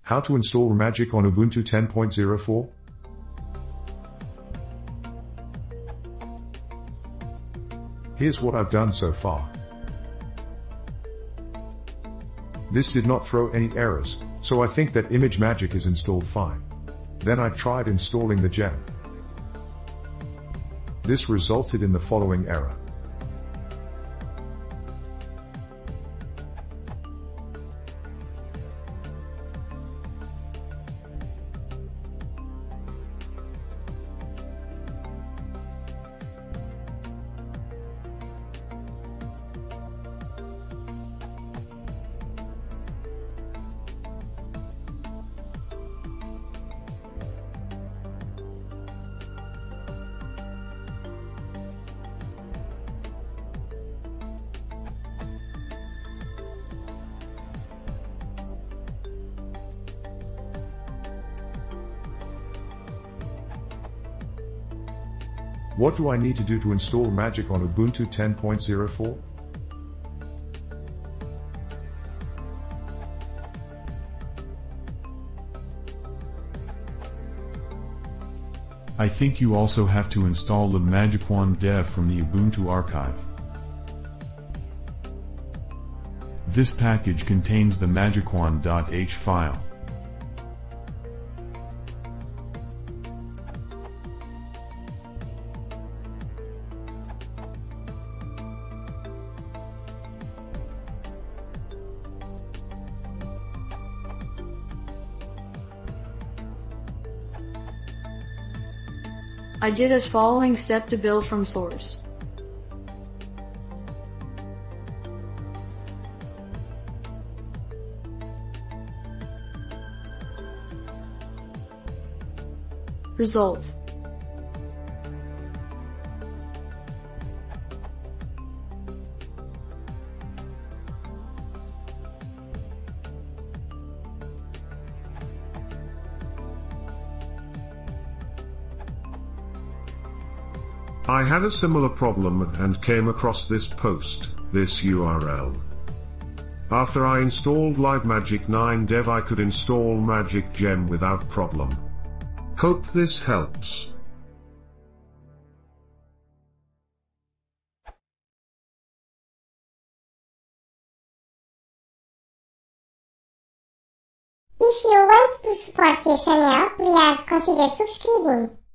How to install rmagick on Ubuntu 10.04? Here's what I've done so far. This did not throw any errors, so I think that imagemagick is installed fine. Then I tried installing the gem. This resulted in the following error. What do I need to do to install rmagick on Ubuntu 10.04? I think you also have to install the imagemagick dev from the Ubuntu archive. This package contains the imagemagick.h file. I did as following step to build from source. Result. I had a similar problem and came across this post, this URL. After I installed imagemagick 9 dev I could install Magic Gem without problem. Hope this helps. If you want to support your channel, please consider subscribing.